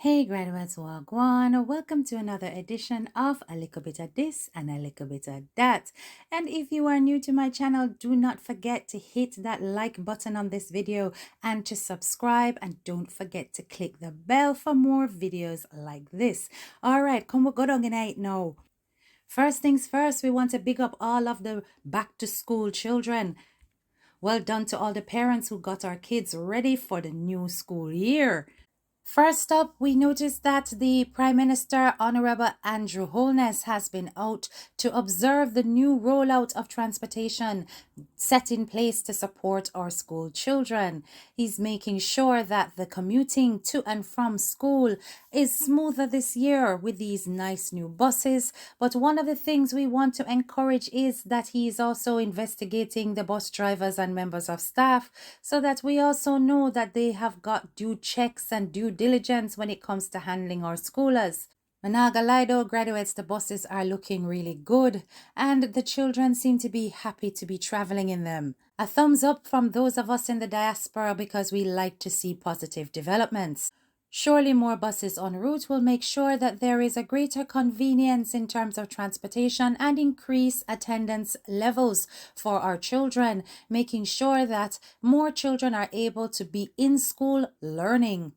Hey graduates, wagwan. Welcome to another edition of A Little Bit of This and A Little Bit of That. And if you are new to my channel, do not forget to hit that like button on this video and to subscribe, and don't forget to click the bell for more videos like this. Alright, come we go down in it now. First things first, we want to big up all of the back to school children. Well done to all the parents who got our kids ready for the new school year. First up, we noticed that the Prime Minister, Honorable Andrew Holness, has been out to observe the new rollout of transportation set in place to support our school children. He's making sure that the commuting to and from school is smoother this year with these nice new buses. But one of the things we want to encourage is that he is also investigating the bus drivers and members of staff, so that we also know that they have got due checks and due diligence when it comes to handling our schoolers. Managa graduates, the buses are looking really good and the children seem to be happy to be traveling in them. A thumbs up from those of us in the diaspora because we like to see positive developments. Surely more buses en route will make sure that there is a greater convenience in terms of transportation and increase attendance levels for our children, making sure that more children are able to be in school learning.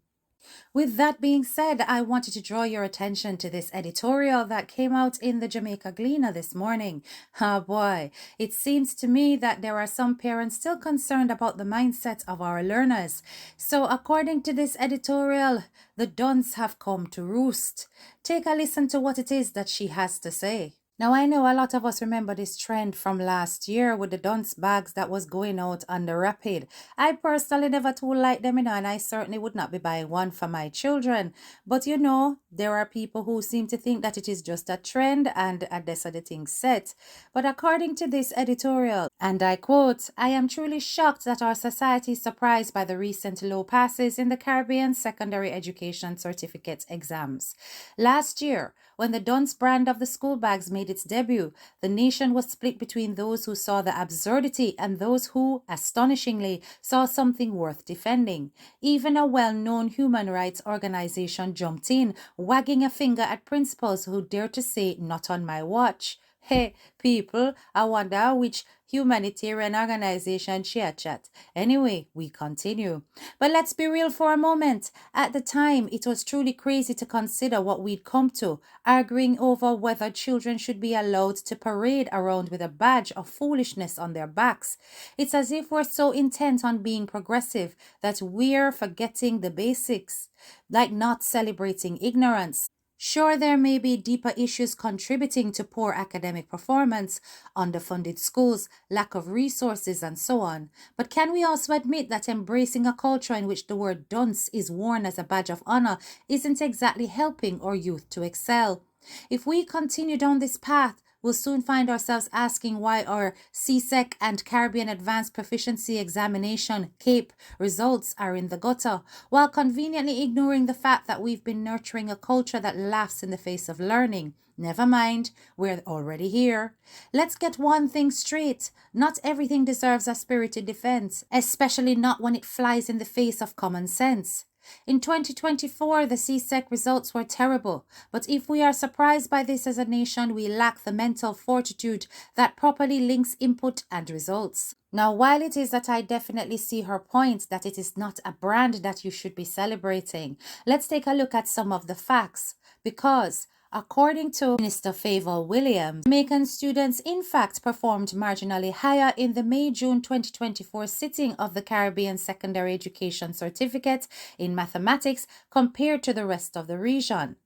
With that being said, I wanted to draw your attention to this editorial that came out in the Jamaica Gleaner this morning. Ah boy, it seems to me that there are some parents still concerned about the mindset of our learners. So according to this editorial, the duns have come to roost. Take a listen to what it is that she has to say. Now, I know a lot of us remember this trend from last year with the dunce bags that was going out on the rapid. I personally never too like them, and I certainly would not be buying one for my children. But there are people who seem to think that it is just a trend and a decided thing set. But according to this editorial, and I quote, "I am truly shocked that our society is surprised by the recent low passes in the Caribbean secondary education certificate exams. Last year, when the Dunce brand of the school bags made its debut, the nation was split between those who saw the absurdity and those who, astonishingly, saw something worth defending. Even a well-known human rights organization jumped in, wagging a finger at principals who dared to say, 'Not on my watch.' Hey, people, I wonder which humanitarian organization chat. Anyway, we continue. But let's be real for a moment. At the time, it was truly crazy to consider what we'd come to, arguing over whether children should be allowed to parade around with a badge of foolishness on their backs. It's as if we're so intent on being progressive that we're forgetting the basics, like not celebrating ignorance. Sure, there may be deeper issues contributing to poor academic performance, underfunded schools, lack of resources, and so on. But can we also admit that embracing a culture in which the word dunce is worn as a badge of honor isn't exactly helping our youth to excel? If we continue down this path, we'll soon find ourselves asking why our CSEC and Caribbean Advanced Proficiency Examination CAPE results are in the gutter, while conveniently ignoring the fact that we've been nurturing a culture that laughs in the face of learning. Never mind, we're already here. Let's get one thing straight. Not everything deserves a spirited defense, especially not when it flies in the face of common sense. In 2024, the CSEC results were terrible, but if we are surprised by this as a nation, we lack the mental fortitude that properly links input and results. Now, while it is that I definitely see her point that it is not a brand that you should be celebrating, let's take a look at some of the facts, because according to Minister Favour Williams, Jamaican students in fact performed marginally higher in the May-June 2024 sitting of the Caribbean Secondary Education Certificate in mathematics compared to the rest of the region.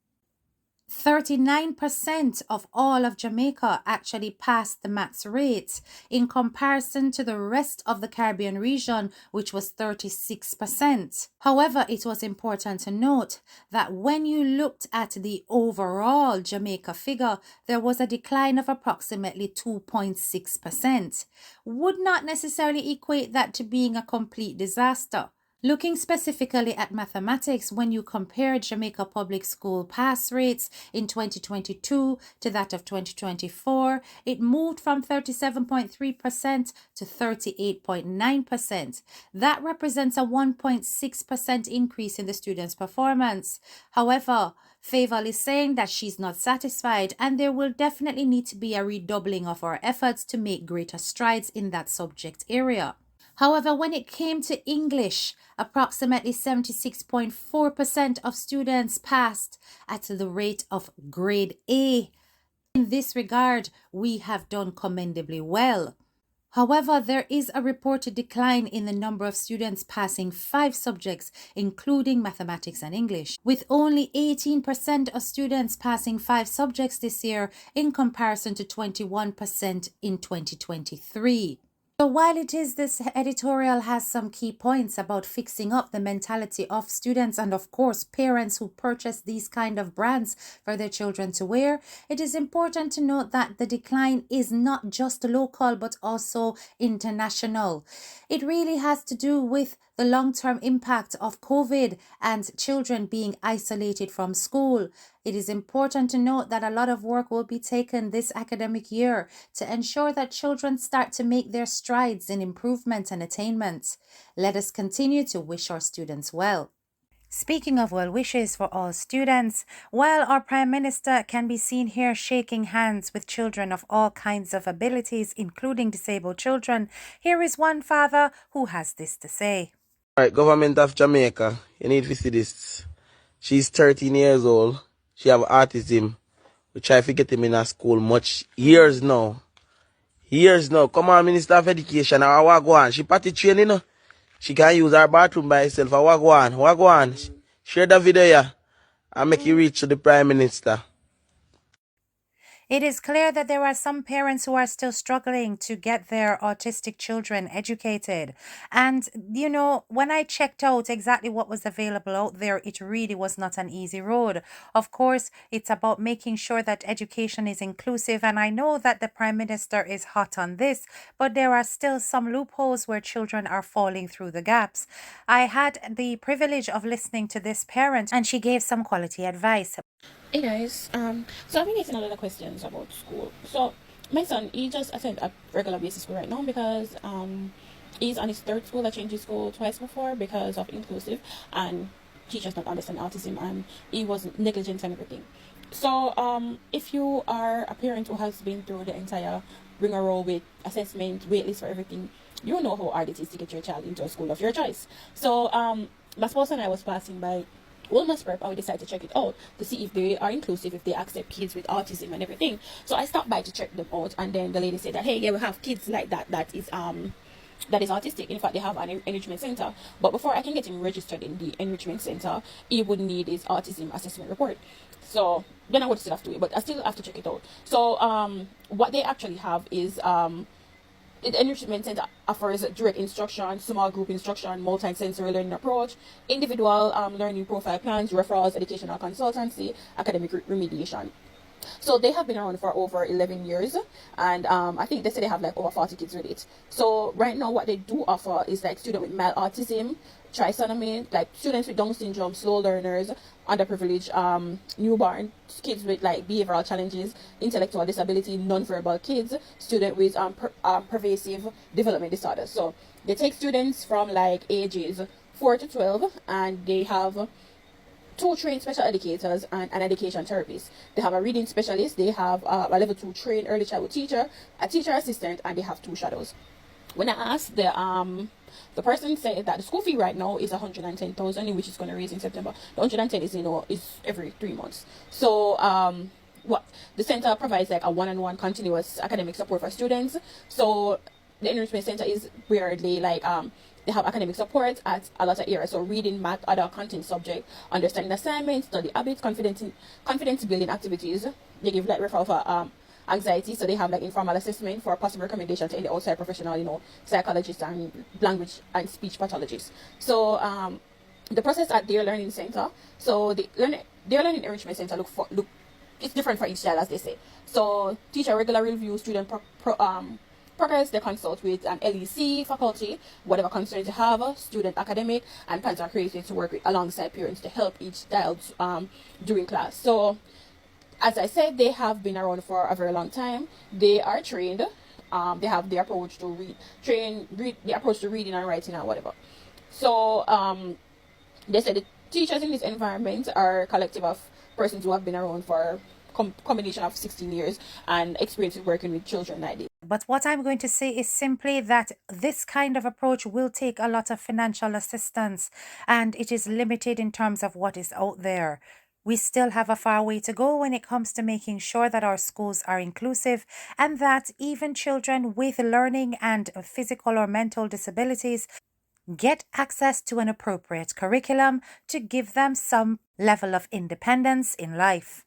39% of all of Jamaica actually passed the maths rate in comparison to the rest of the Caribbean region, which was 36%. However, it was important to note that when you looked at the overall Jamaica figure, there was a decline of approximately 2.6%. Would not necessarily equate that to being a complete disaster. Looking specifically at mathematics, when you compare Jamaica Public School pass rates in 2022 to that of 2024, it moved from 37.3% to 38.9%. That represents a 1.6% increase in the students' performance. However, Favour is saying that she's not satisfied and there will definitely need to be a redoubling of our efforts to make greater strides in that subject area. However, when it came to English, approximately 76.4% of students passed at the rate of grade A. In this regard, we have done commendably well. However, there is a reported decline in the number of students passing 5 subjects, including mathematics and English, with only 18% of students passing 5 subjects this year in comparison to 21% in 2023. So while this editorial has some key points about fixing up the mentality of students and of course parents who purchase these kind of brands for their children to wear, it is important to note that the decline is not just local but also international. It really has to do with the long-term impact of COVID and children being isolated from school. It is important to note that a lot of work will be taken this academic year to ensure that children start to make their strides in improvement and attainment. Let us continue to wish our students well. Speaking of well wishes for all students, while our Prime Minister can be seen here shaking hands with children of all kinds of abilities, including disabled children, here is one father who has this to say. All right, government of Jamaica, you need to see this. She's 13 years old. She have autism. We try to get him in a school much years now. Come on, Minister of Education. I want go on. She party training, you know. She can use her bathroom by herself. I want go on. Share the video here and make it reach to the Prime Minister. It is clear that there are some parents who are still struggling to get their autistic children educated. And, you know, when I checked out exactly what was available out there, it really was not an easy road. Of course, it's about making sure that education is inclusive. And I know that the Prime Minister is hot on this, but there are still some loopholes where children are falling through the gaps. I had the privilege of listening to this parent and she gave some quality advice. Hey guys, so I've been getting a lot of questions about school. So my son, he just attends a regular basis school right now because he's on his 3rd school. I changed his school twice before because of inclusive and teachers not understand autism and he was negligent and everything. So if you are a parent who has been through the entire rigmarole with assessment, waitlist for everything, you know how hard it is to get your child into a school of your choice. So my spouse and I was passing by Wilma's Prep, I decided to check it out to see if they are inclusive, if they accept kids with autism and everything. So I stopped by to check them out, and then the lady said that, hey, yeah, we have kids like that is autistic. In fact, they have an enrichment center. But before I can get him registered in the enrichment center, he would need his autism assessment report. So then I would still have to wait, but I still have to check it out. So what they actually have is the enrichment center offers direct instruction, small group instruction, multi-sensory learning approach, individual learning profile plans, referrals, educational consultancy, academic remediation. So they have been around for over 11 years, and I think they say they have like over 40 kids with it. So right now what they do offer is like students with mild autism, trisomy, like students with Down syndrome, slow learners, underprivileged newborn kids with like behavioral challenges, intellectual disability, non-verbal kids, students with pervasive development disorders. So they take students from like ages 4 to 12, and they have 2 trained special educators and an education therapist. They have a reading specialist, they have a level 2 trained early childhood teacher, a teacher assistant, and they have 2 shadows. When I asked the person said that the school fee right now is 110,000, which is going to raise in September. The 110 is is every 3 months. So what the center provides like a one-on-one continuous academic support for students. So the enrichment center is where they like they have academic support at a lot of areas. So reading, math, other content subject, understanding assignments, study habits, confidence building activities. They give like referral for anxiety, so they have like informal assessment for possible recommendation to any outside professional, psychologists and language and speech pathologists. So the process at their learning center, so their learning enrichment center it's different for each child, as they say. So teacher regular review student progress, they consult with an LEC faculty, whatever concerns you have, student academic, and plans are created to work with, alongside parents to help each child during class. So, as I said, they have been around for a very long time. They are trained. They have the approach to the approach to reading and writing and whatever. So, they said the teachers in this environment are a collective of persons who have been around for combination of 16 years and experience working with children like this. But what I'm going to say is simply that this kind of approach will take a lot of financial assistance, and it is limited in terms of what is out there. We still have a far way to go when it comes to making sure that our schools are inclusive and that even children with learning and physical or mental disabilities get access to an appropriate curriculum to give them some level of independence in life.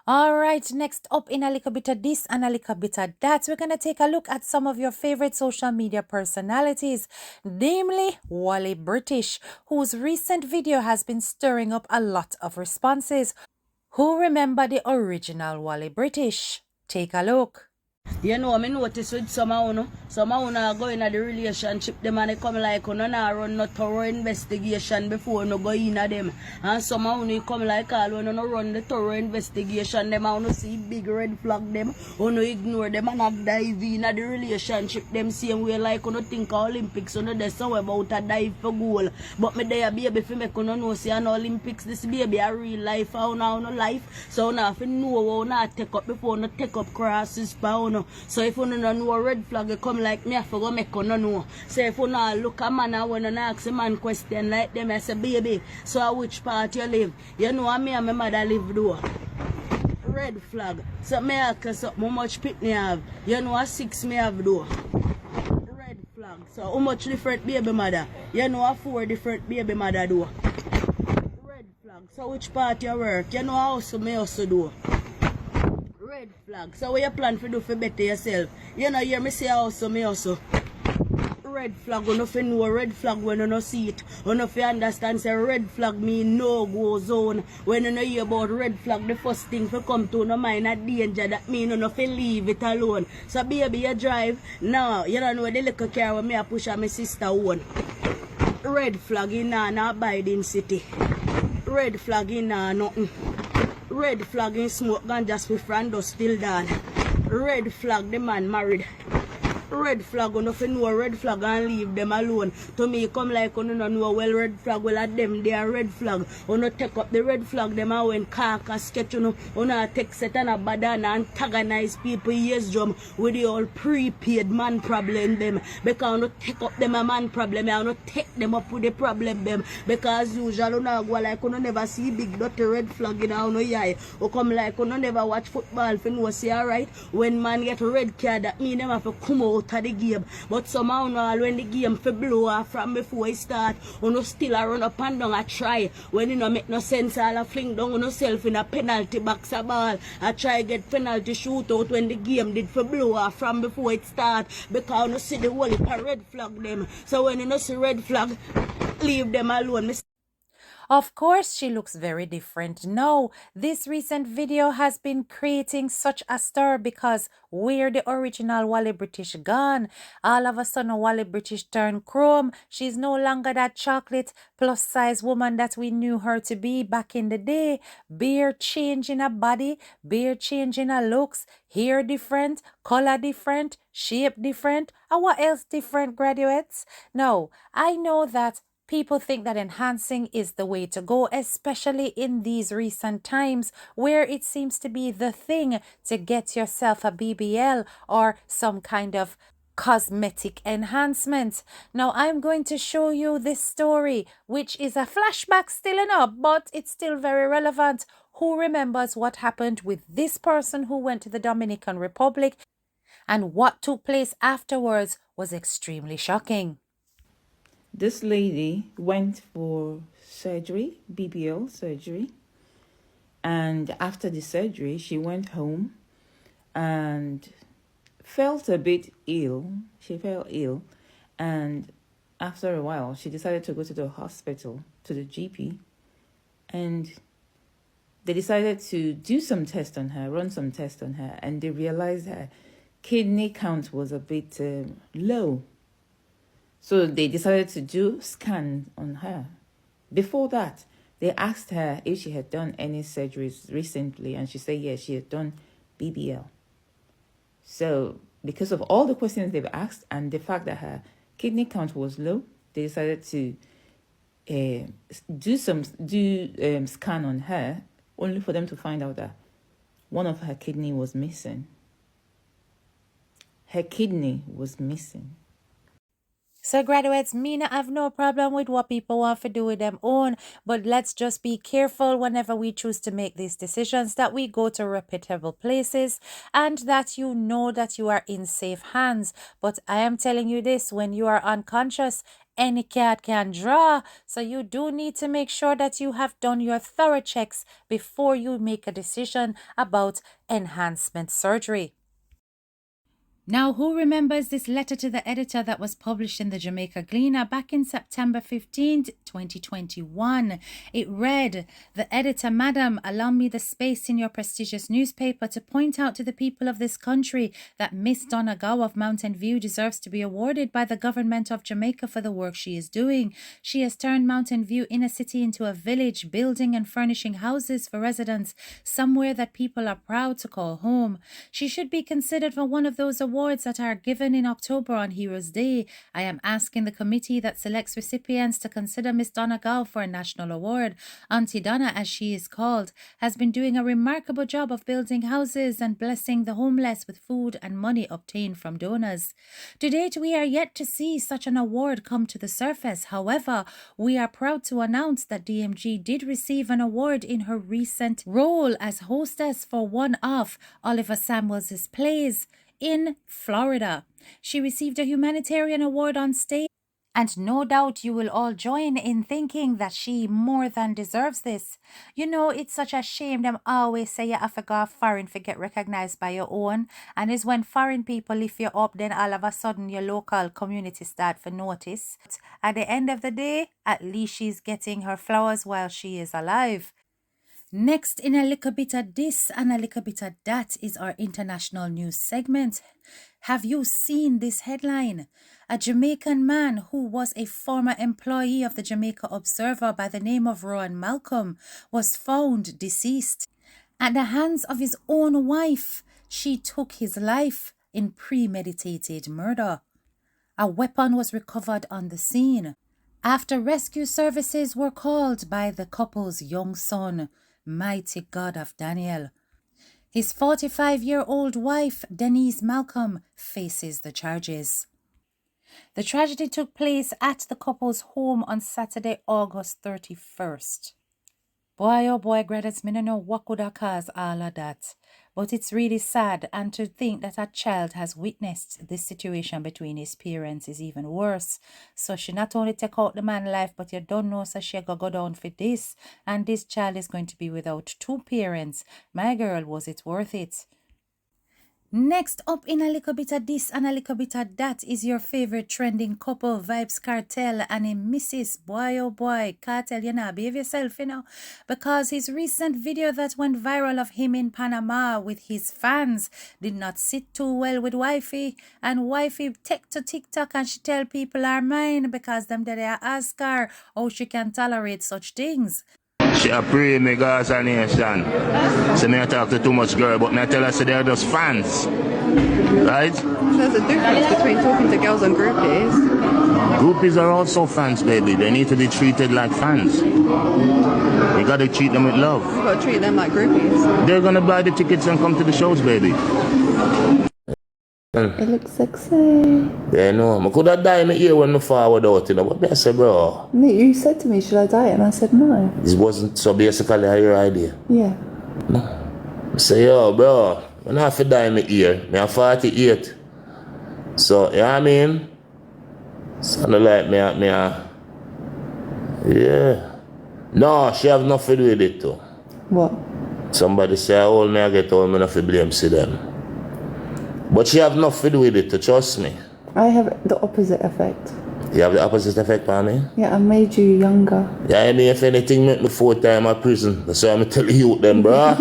All right, next up in a little bit of this and a little bit of that, we're going to take a look at some of your favorite social media personalities, namely Wally British, whose recent video has been stirring up a lot of responses. Who remember the original Wally British? Take a look. You know, I notice with some of you go in a the relationship, them and they come like you not run no thorough investigation before you go in at them. And some of you come like all when you run the thorough investigation, them and you see big red flag them, you ignore them and not dive in at the relationship, them same way like you think Olympics, you know there's somewhere about a dive for goal. But me there baby if you make you know see an Olympics, this baby a real life, how now no life. So now if you know how not take up before you take up crosses pound. So if you don't know a red flag, you come like me, I forgot make you know. So if you not look a man and when you ask a man question like them, I say, baby, so which part you live? You know me and my mother live though. Red flag. So me ask you something, how much pit me have? You know a 6 me have though. Red flag. So how much different baby mother? You know a 4 different baby mother though. Red flag. So which part you work? You know how also me also do. Red flag. So what you plan to do for better yourself? You know, hear me say also me also. Red flag, you know if you know red flag when you don't see it. You know if you understand say red flag mean no go zone. When you know hear about red flag, the first thing to come to no mind a danger, that mean you know if you leave it alone. So baby you drive. Now you don't know the little car when me a push on my sister one. Red flag in an abiding city. Red flag in nothing. Red flag in smoke gun just with friend still done. Red flag the man married. Red flag on if you know red flag and leave them alone. To me come like you don't know well red flag well at them they are red flag. You not take up the red flag them and when carcass sketch you not take set and a bad and antagonize people yes jump with the old prepaid man problem them. Because you not take up them a man problem you not take them up with the problem them. Because usually you not go like you never see big dirty red flag in our eye. You come like you never watch football if you know say alright. When man get a red card that mean them have to come out of the game, but somehow now when the game for blow off from before it start, you know still a run up and down a try. When you know make no sense, all a fling down on yourself in a penalty box a ball. I try get penalty shootout when the game did for blow off from before it start. Because you see the whole red flag them. So when you know see red flag, leave them alone. Of course, she looks very different now. This recent video has been creating such a stir because where the original Wally British gone? All of a sudden, Wally British turned chrome. She's no longer that chocolate plus size woman that we knew her to be back in the day. Bare change in her body, bare change in her looks, hair different, color different, shape different, and what else different, graduates? No, I know that people think that enhancing is the way to go, especially in these recent times where it seems to be the thing to get yourself a BBL or some kind of cosmetic enhancement. Now I'm going to show you this story, which is a flashback still enough, but it's still very relevant. Who remembers what happened with this person who went to the Dominican Republic and what took place afterwards was extremely shocking. This lady went for surgery, BBL surgery, and after the surgery, she went home and felt a bit ill. She felt ill, and after a while, she decided to go to the hospital, to the GP, and they decided to do some tests on her, run some tests on her, and they realized that kidney count was a bit low. So they decided to do scan on her. Before that, they asked her if she had done any surgeries recently, and she said yes, she had done BBL. So because of all the questions they've asked and the fact that her kidney count was low, they decided to do scan on her, only for them to find out that one of her kidney was missing. Her kidney was missing. So graduates, me not have no problem with what people want to do with them own, but let's just be careful whenever we choose to make these decisions that we go to reputable places and that you know that you are in safe hands. But I am telling you this, when you are unconscious, any cat can draw. So you do need to make sure that you have done your thorough checks before you make a decision about enhancement surgery. Now, who remembers this letter to the editor that was published in the Jamaica Gleaner back in September 15th, 2021? It read, "The editor, madam, allow me the space in your prestigious newspaper to point out to the people of this country that Miss Donna Gow of Mountain View deserves to be awarded by the government of Jamaica for the work she is doing. She has turned Mountain View inner city into a village, building and furnishing houses for residents, somewhere that people are proud to call home. She should be considered for one of those awards that are given in October on Heroes Day. I am asking the committee that selects recipients to consider Miss Donna Gow for a national award. Auntie Donna, as she is called, has been doing a remarkable job of building houses and blessing the homeless with food and money obtained from donors. To date, we are yet to see such an award come to the surface. However, we are proud to announce that DMG did receive an award in her recent role as hostess for one of Oliver Samuels' plays in Florida. She received a humanitarian award on stage, and no doubt you will all join in thinking that she more than deserves this. You know, it's such a shame them always say you have to go foreign to get recognized by your own, and it's when foreign people lift you up, then all of a sudden your local community start to notice. At the end of the day, at least she's getting her flowers while she is alive. Next, in a little bit of this and a little bit of that, is our international news segment. Have you seen this headline? A Jamaican man who was a former employee of the Jamaica Observer by the name of Rowan Malcolm was found deceased at the hands of his own wife. She took his life in premeditated murder. A weapon was recovered on the scene after rescue services were called by the couple's young son. Mighty God of Daniel. His 45-year-old wife, Denise Malcolm, faces the charges. The tragedy took place at the couple's home on Saturday, August 31st. Boy, oh boy, graduates, me don't know what could have caused all of that. But it's really sad, and to think that a child has witnessed this situation between his parents is even worse. So she not only take out the man's life, but you don't know, so she go down for this. And this child is going to be without two parents. My girl, was it worth it? Next up, in a little bit of this and a little bit of that, is your favorite trending couple, Vybz Kartel and a Mrs. Boy oh boy, Kartel, you know, behave yourself, you know, because his recent video that went viral of him in Panama with his fans did not sit too well with wifey, and wifey take to TikTok and she tell people are mine because them that they ask her how she can tolerate such things. She a pray me Gaza nation. So me I talk to too much girl, but me I tell her say they're just fans. Right? There's a difference between talking to girls and groupies. Groupies are also fans, baby. They need to be treated like fans. You gotta treat them with love. You gotta treat them like groupies. They're gonna buy the tickets and come to the shows, baby. It looks sexy. Yeah, no. I could have died in the ear when I forward out, you know. What I say, bro? You said to me, should I diet? And I said no. This wasn't so basically your idea. Yeah. No. I say, yo, bro, when I have to die in the ear, I'm 48. So, you know what I mean? Sound like me, yeah. No, she have nothing to do with it, too. What? Somebody say, oh, me I get all, me not to blame Sidem. But she have nothing to do with it, to trust me. I have the opposite effect. You have the opposite effect on me? Yeah, I made you younger. Yeah, I mean, if anything, make me 4 times at prison. That's why I'm telling you then, bro.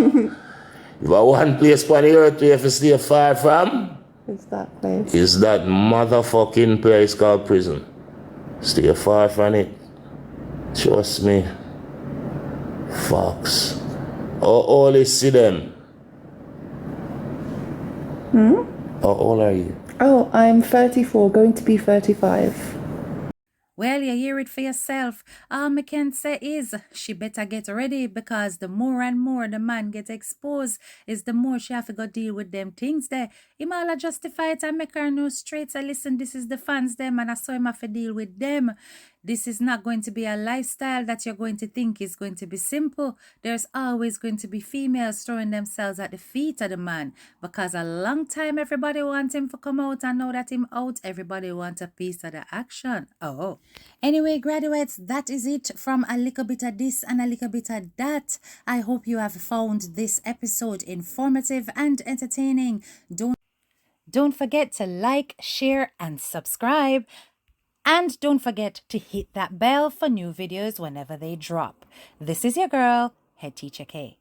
If I one place on the earth where if you stay far from, It's that place. Is that motherfucking place called prison. Stay far from it. Trust me. Fox. How old is Sidem? How old are you? Oh, I'm 34, going to be 35. Well, you hear it for yourself. All I can say is she better get ready, because the more and more the man gets exposed is the more she have to go deal with them things there. Him all a justify it and make her know straight. So listen, this is the fans them, and I saw him have to deal with them. This is not going to be a lifestyle that you're going to think is going to be simple. There's always going to be females throwing themselves at the feet of the man, because a long time everybody wants him to come out, and now that him out, everybody wants a piece of the action. Oh. Anyway, graduates, that is it from a little bit of this and a little bit of that. I hope you have found this episode informative and entertaining. Don't forget to like, share, and subscribe. And don't forget to hit that bell for new videos whenever they drop. This is your girl, Head Teacher K.